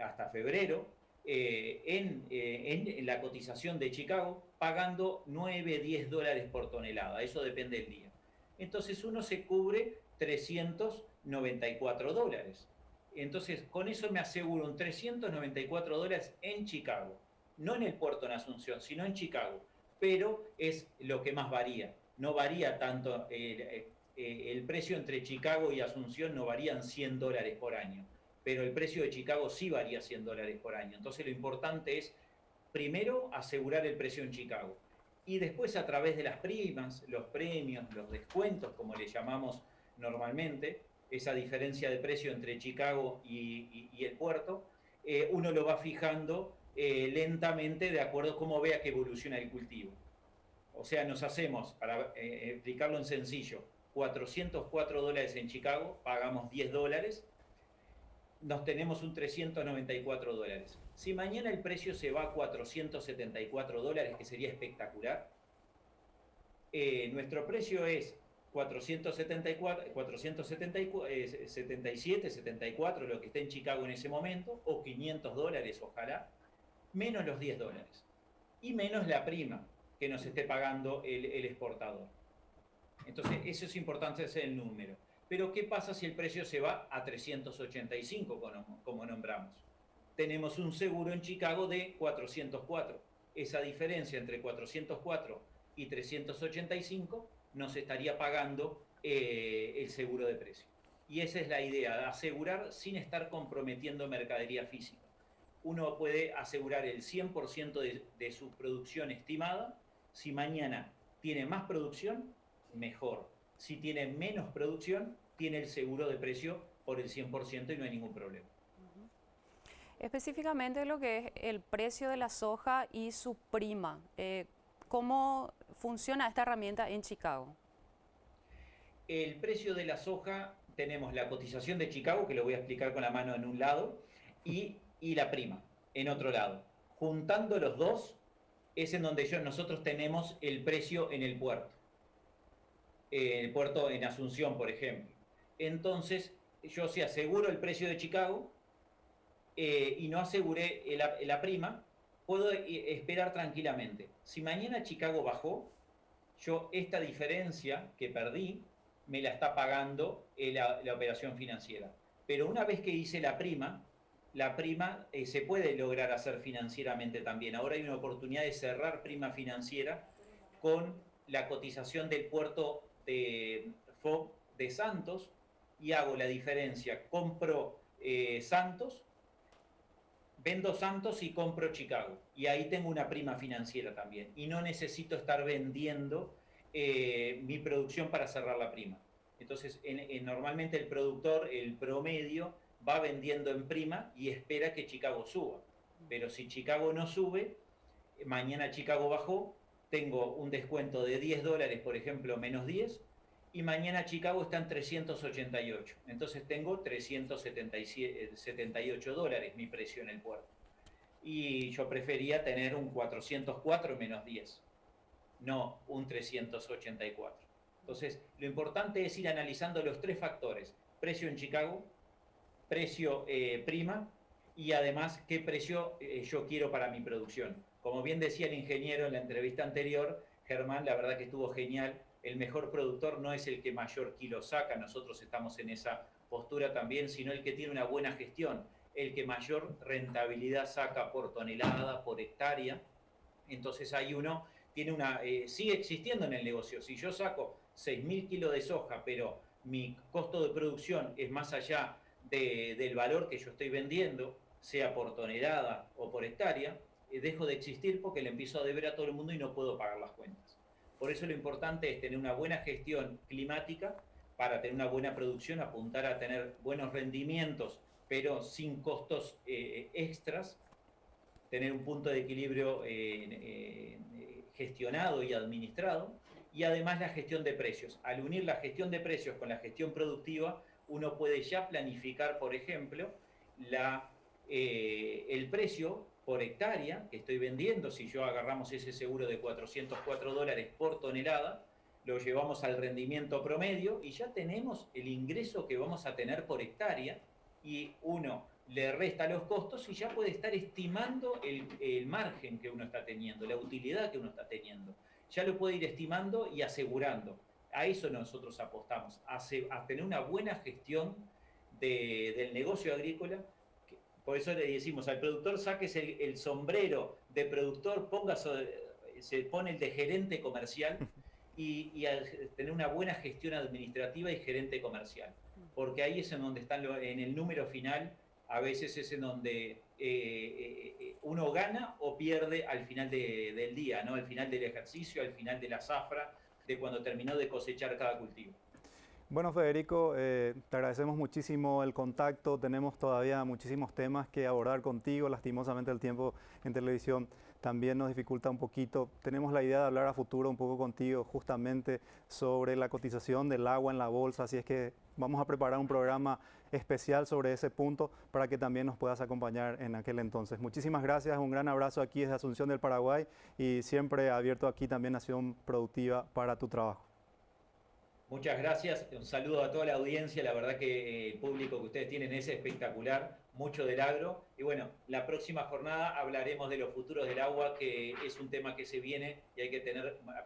Speaker 7: hasta febrero, en la cotización de Chicago, pagando $9-10 por tonelada. Eso depende del día. Entonces uno se cubre $394. Entonces con eso me aseguro un $394 en Chicago. No en el puerto en Asunción, sino en Chicago. Pero es lo que más varía. No varía tanto, el precio entre Chicago y Asunción no varían $100 por año. Pero el precio de Chicago sí varía $100 por año. Entonces lo importante es, primero, asegurar el precio en Chicago. Y después, a través de las primas, los premios, los descuentos, como le llamamos normalmente, esa diferencia de precio entre Chicago y el puerto, uno lo va fijando lentamente de acuerdo a cómo vea que evoluciona el cultivo. O sea, nos hacemos, para explicarlo en sencillo, $404 en Chicago, pagamos $10, nos tenemos un $394. Si mañana el precio se va a $474, que sería espectacular, nuestro precio es 477, 74, lo que esté en Chicago en ese momento, o $500, ojalá, menos los $10, y menos la prima que nos esté pagando el exportador. Entonces, eso es importante, hacer el número. Pero ¿qué pasa si el precio se va a 385, como nombramos? Tenemos un seguro en Chicago de 404. Esa diferencia entre 404 y 385 nos estaría pagando el seguro de precio. Y esa es la idea, asegurar sin estar comprometiendo mercadería física. Uno puede asegurar el 100% de su producción estimada. Si mañana tiene más producción, mejor. Si tiene menos producción, tiene el seguro de precio por el 100% y no hay ningún problema.
Speaker 3: Específicamente lo que es el precio de la soja y su prima, ¿cómo funciona esta herramienta en Chicago?
Speaker 7: El precio de la soja, tenemos la cotización de Chicago, que lo voy a explicar con la mano en un lado, y la prima en otro lado. Juntando los dos es en donde nosotros tenemos el precio en el puerto. El puerto en Asunción, por ejemplo. Entonces, yo si aseguro el precio de Chicago y no aseguré la prima, puedo esperar tranquilamente. Si mañana Chicago bajó, yo esta diferencia que perdí me la está pagando la operación financiera. Pero una vez que hice la prima la prima se puede lograr hacer financieramente también. Ahora hay una oportunidad de cerrar prima financiera con la cotización del puerto de FOB de Santos y hago la diferencia. Compro Santos, vendo Santos y compro Chicago. Y ahí tengo una prima financiera también. Y no necesito estar vendiendo mi producción para cerrar la prima. Entonces, normalmente el productor, el promedio, va vendiendo en prima y espera que Chicago suba. Pero si Chicago no sube, mañana Chicago bajó, tengo un descuento de $10, por ejemplo, menos 10, y mañana Chicago está en 388. Entonces tengo $378 mi precio en el puerto. Y yo prefería tener un 404 menos 10, no un 384. Entonces, lo importante es ir analizando los tres factores: precio en Chicago, precio prima y además qué precio yo quiero para mi producción. Como bien decía el ingeniero en la entrevista anterior, Germán, la verdad que estuvo genial. El mejor productor no es el que mayor kilo saca, nosotros estamos en esa postura también, sino el que tiene una buena gestión, el que mayor rentabilidad saca por tonelada, por hectárea. Entonces ahí uno tiene sigue existiendo en el negocio. Si yo saco 6.000 kilos de soja, pero mi costo de producción es más allá del valor que yo estoy vendiendo, sea por tonelada o por hectárea, dejo de existir porque le empiezo a deber a todo el mundo y no puedo pagar las cuentas. Por eso lo importante es tener una buena gestión climática para tener una buena producción, apuntar a tener buenos rendimientos, pero sin costos extras, tener un punto de equilibrio gestionado y administrado, y además la gestión de precios. Al unir la gestión de precios con la gestión productiva, uno puede ya planificar, por ejemplo, el precio por hectárea que estoy vendiendo. Si yo agarramos ese seguro de $404 por tonelada, lo llevamos al rendimiento promedio y ya tenemos el ingreso que vamos a tener por hectárea, y uno le resta los costos y ya puede estar estimando el margen que uno está teniendo, la utilidad que uno está teniendo. Ya lo puede ir estimando y asegurando. A eso nosotros apostamos, a tener una buena gestión del negocio agrícola. Por eso le decimos al productor: sáquese el sombrero de productor, se pone el de gerente comercial y a tener una buena gestión administrativa y gerente comercial. Porque ahí es en donde están, en el número final, a veces es en donde uno gana o pierde al final del día, ¿no? Al final del ejercicio, al final de la zafra, de cuando terminó de cosechar cada cultivo.
Speaker 2: Bueno, Federico, te agradecemos muchísimo el contacto. Tenemos todavía muchísimos temas que abordar contigo. Lastimosamente el tiempo en televisión también nos dificulta un poquito. Tenemos la idea de hablar a futuro un poco contigo justamente sobre la cotización del agua en la bolsa, así es que vamos a preparar un programa especial sobre ese punto para que también nos puedas acompañar en aquel entonces. Muchísimas gracias, un gran abrazo aquí desde Asunción del Paraguay y siempre abierto aquí también Nación Productiva para tu trabajo.
Speaker 7: Muchas gracias, un saludo a toda la audiencia, la verdad que el público que ustedes tienen es espectacular, mucho del agro, y bueno, la próxima jornada hablaremos de los futuros del agua, que es un tema que se viene y hay que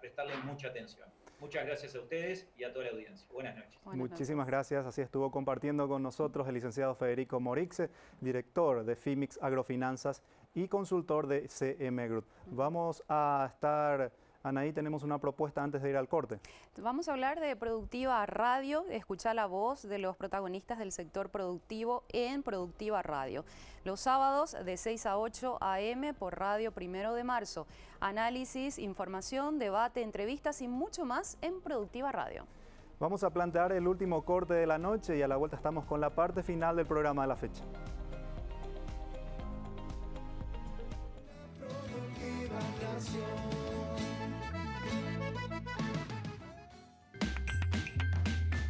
Speaker 7: prestarle mucha atención. Muchas gracias a ustedes y a toda la audiencia. Buenas noches.
Speaker 2: Muchísimas gracias, así estuvo compartiendo con nosotros el licenciado Federico Morixe, director de FIMIX Agrofinanzas y consultor de CM Group. Vamos a estar... Anaí, tenemos una propuesta antes de ir al corte.
Speaker 3: Vamos a hablar de Productiva Radio, escuchar la voz de los protagonistas del sector productivo en Productiva Radio. Los sábados de 6 a 8 a.m. por Radio 1 de Marzo. Análisis, información, debate, entrevistas y mucho más en Productiva Radio.
Speaker 2: Vamos a plantear el último corte de la noche y a la vuelta estamos con la parte final del programa de la fecha.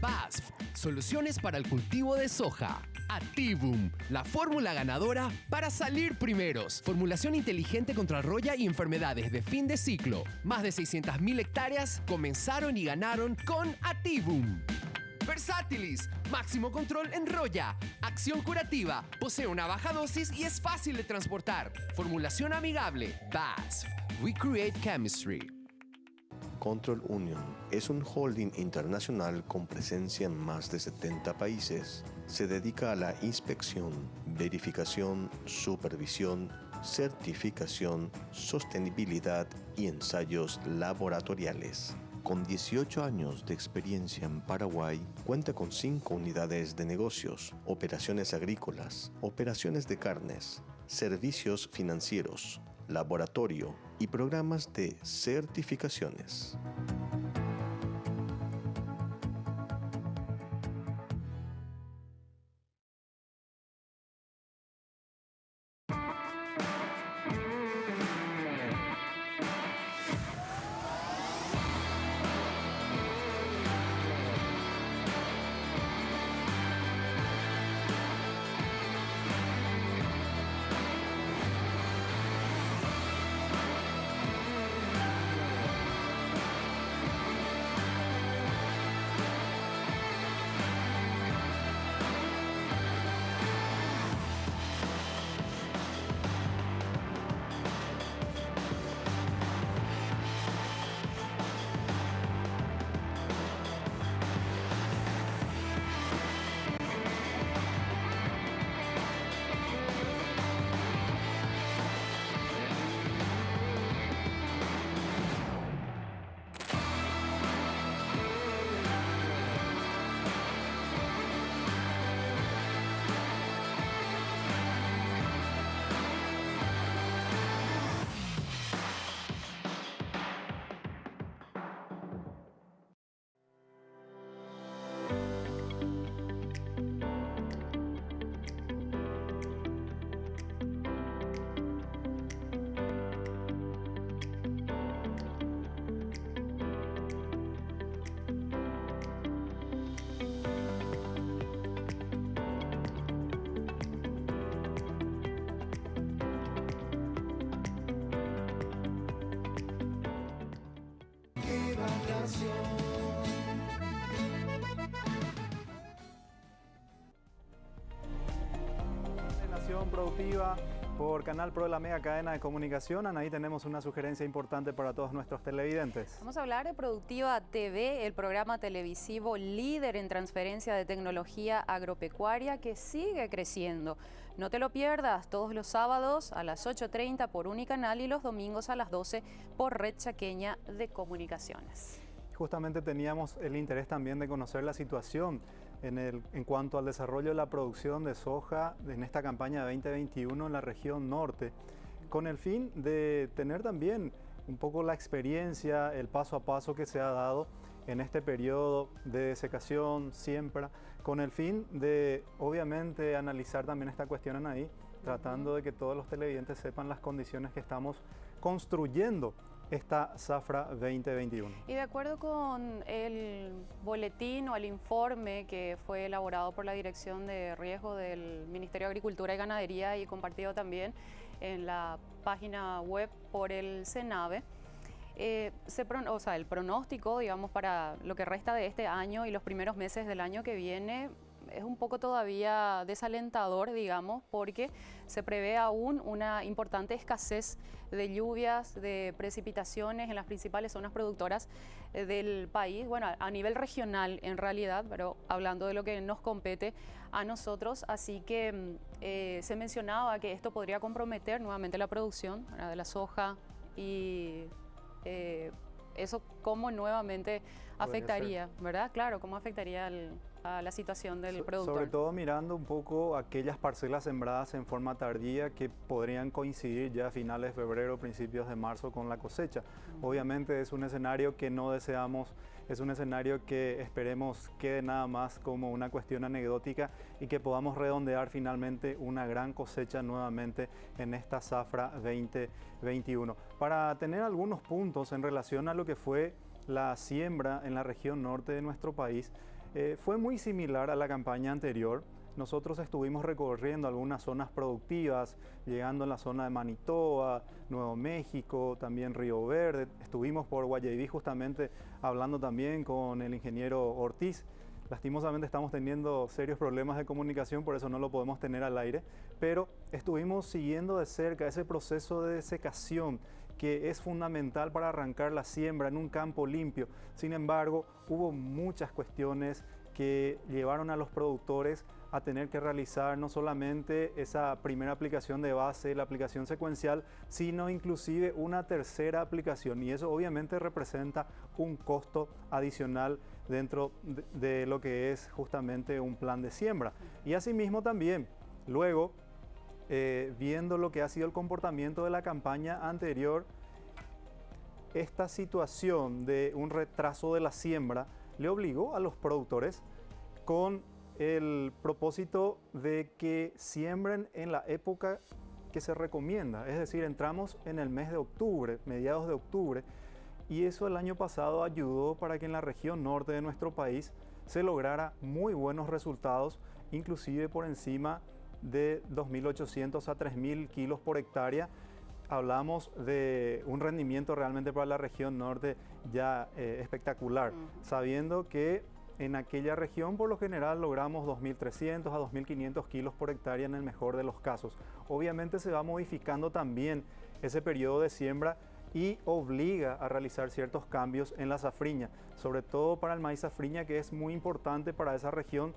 Speaker 4: BASF, soluciones para el cultivo de soja. Activum, la fórmula ganadora para salir primeros. Formulación inteligente contra roya y enfermedades de fin de ciclo. Más de 600.000 hectáreas comenzaron y ganaron con Activum. Versátilis, máximo control en roya. Acción curativa, posee una baja dosis y es fácil de transportar. Formulación amigable. BASF, we create chemistry.
Speaker 5: Control Union es un holding internacional con presencia en más de 70 países. se dedica a la inspección, verificación, supervisión, certificación, sostenibilidad y ensayos laboratoriales. Con 18 años de experiencia en Paraguay, cuenta con 5 unidades de negocios, operaciones agrícolas, operaciones de carnes, servicios financieros, laboratorio y programas de certificaciones.
Speaker 2: Nación Productiva por Canal Pro de la Mega Cadena de Comunicación. Ahí tenemos una sugerencia importante para todos nuestros televidentes.
Speaker 3: Vamos a hablar de Productiva TV, el programa televisivo líder en transferencia de tecnología agropecuaria que sigue creciendo. No te lo pierdas, todos los sábados a las 8:30 por Unicanal y los domingos a las 12 por Red Chaqueña de Comunicaciones.
Speaker 2: Justamente teníamos el interés también de conocer la situación en cuanto al desarrollo de la producción de soja en esta campaña 2021 en la región norte, con el fin de tener también un poco la experiencia, el paso a paso que se ha dado en este periodo de desecación, siembra, con el fin de obviamente analizar también esta cuestión ahí, tratando de que todos los televidentes sepan las condiciones que estamos construyendo esta zafra 2021.
Speaker 3: Y de acuerdo con el boletín o el informe que fue elaborado por la Dirección de Riesgo del Ministerio de Agricultura y Ganadería y compartido también en la página web por el CENAVE, el pronóstico, digamos, para lo que resta de este año y los primeros meses del año que viene es un poco todavía desalentador, digamos, porque se prevé aún una importante escasez de lluvias, de precipitaciones en las principales zonas productoras del país, bueno, a nivel regional en realidad, pero hablando de lo que nos compete a nosotros, así que se mencionaba que esto podría comprometer nuevamente la producción de la soja y eso cómo nuevamente afectaría, ¿verdad? Claro, cómo afectaría a la situación del productor.
Speaker 2: Sobre todo mirando un poco aquellas parcelas sembradas en forma tardía que podrían coincidir ya a finales de febrero, principios de marzo con la cosecha. Obviamente es un escenario que no deseamos, es un escenario que esperemos quede nada más como una cuestión anecdótica y que podamos redondear finalmente una gran cosecha nuevamente en esta zafra 2021. Para tener algunos puntos en relación a lo que fue la siembra en la región norte de nuestro país, fue muy similar a la campaña anterior. Nosotros estuvimos recorriendo algunas zonas productivas, llegando en la zona de Manitoba, Nuevo México, también Río Verde. Estuvimos por Guayaquil justamente hablando también con el ingeniero Ortiz. Lastimosamente estamos teniendo serios problemas de comunicación, por eso no lo podemos tener al aire, pero estuvimos siguiendo de cerca ese proceso de desecación que es fundamental para arrancar la siembra en un campo limpio. Sin embargo, hubo muchas cuestiones que llevaron a los productores a tener que realizar no solamente esa primera aplicación de base, la aplicación secuencial, sino inclusive una tercera aplicación. Y eso obviamente representa un costo adicional dentro de lo que es justamente un plan de siembra. Y asimismo también, luego, viendo lo que ha sido el comportamiento de la campaña anterior, esta situación de un retraso de la siembra le obligó a los productores con el propósito de que siembren en la época que se recomienda, es decir, entramos en el mes de octubre, mediados de octubre, y eso el año pasado ayudó para que en la región norte de nuestro país se lograra muy buenos resultados, inclusive por encima de 2.800 a 3.000 kilos por hectárea. Hablamos de un rendimiento realmente para la región norte ya espectacular, sabiendo que en aquella región por lo general logramos 2.300 a 2.500 kilos por hectárea en el mejor de los casos. Obviamente se va modificando también ese periodo de siembra y obliga a realizar ciertos cambios en la safriña, sobre todo para el maíz safriña, que es muy importante para esa región,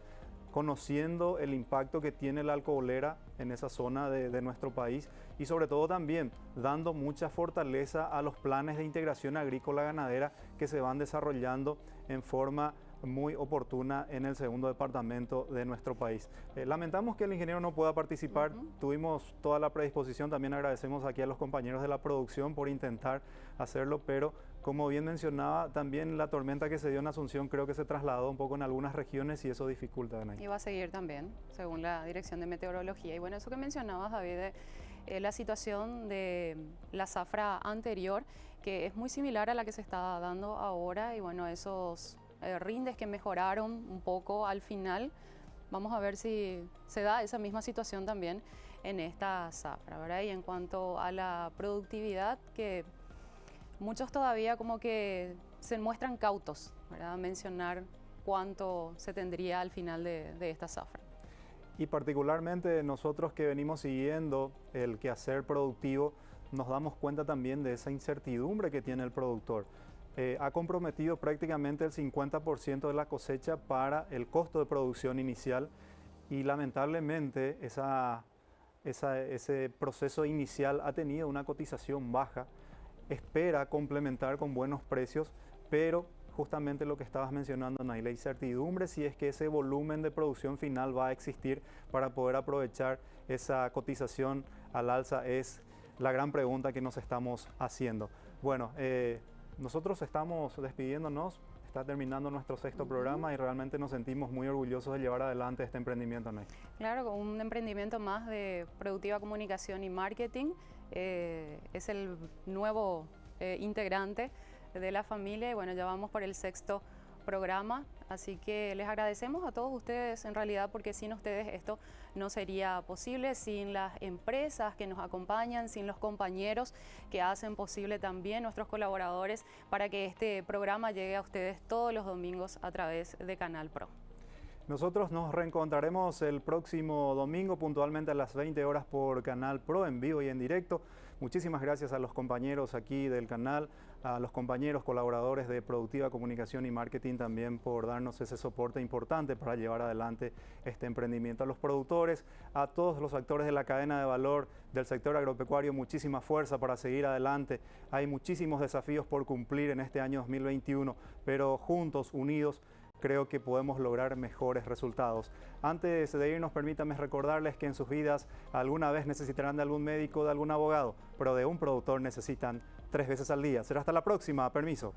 Speaker 2: conociendo el impacto que tiene la alcoholera en esa zona de nuestro país y sobre todo también dando mucha fortaleza a los planes de integración agrícola ganadera que se van desarrollando en forma muy oportuna en el segundo departamento de nuestro país. Lamentamos que el ingeniero no pueda participar, tuvimos toda la predisposición, también agradecemos aquí a los compañeros de la producción por intentar hacerlo, pero como bien mencionaba, también la tormenta que se dio en Asunción creo que se trasladó un poco en algunas regiones y eso dificulta.
Speaker 3: Y va a seguir también, según la Dirección de Meteorología. Y bueno, eso que mencionabas, David, de la situación de la zafra anterior, que es muy similar a la que se está dando ahora, y bueno, esos rindes que mejoraron un poco al final, vamos a ver si se da esa misma situación también en esta zafra, ¿verdad? Y en cuanto a la productividad, que muchos todavía como que se muestran cautos, ¿verdad? Mencionar cuánto se tendría al final de esta zafra.
Speaker 2: Y particularmente nosotros que venimos siguiendo el quehacer productivo, nos damos cuenta también de esa incertidumbre que tiene el productor. Ha comprometido prácticamente el 50% de la cosecha para el costo de producción inicial y lamentablemente ese proceso inicial ha tenido una cotización baja. Espera complementar con buenos precios, pero justamente lo que estabas mencionando, Nay, la incertidumbre si es que ese volumen de producción final va a existir para poder aprovechar esa cotización al alza es la gran pregunta que nos estamos haciendo. Bueno, nosotros estamos despidiéndonos, está terminando nuestro sexto programa y realmente nos sentimos muy orgullosos de llevar adelante este emprendimiento, Nay.
Speaker 3: Claro, con un emprendimiento más de Productiva Comunicación y Marketing, es el nuevo integrante de la familia y bueno, ya vamos por el sexto programa, así que les agradecemos a todos ustedes en realidad, porque sin ustedes esto no sería posible, sin las empresas que nos acompañan, sin los compañeros que hacen posible también, nuestros colaboradores, para que este programa llegue a ustedes todos los domingos a través de Canal Pro.
Speaker 2: Nosotros nos reencontraremos el próximo domingo puntualmente a las 20 horas por Canal Pro, en vivo y en directo. Muchísimas gracias a los compañeros aquí del canal, a los compañeros colaboradores de Productiva Comunicación y Marketing también por darnos ese soporte importante para llevar adelante este emprendimiento. A los productores, a todos los actores de la cadena de valor del sector agropecuario, muchísima fuerza para seguir adelante. Hay muchísimos desafíos por cumplir en este año 2021, pero juntos, unidos, creo que podemos lograr mejores resultados. Antes de irnos, permítanme recordarles que en sus vidas alguna vez necesitarán de algún médico, de algún abogado, pero de un productor necesitan 3 veces al día. Será hasta la próxima. Permiso.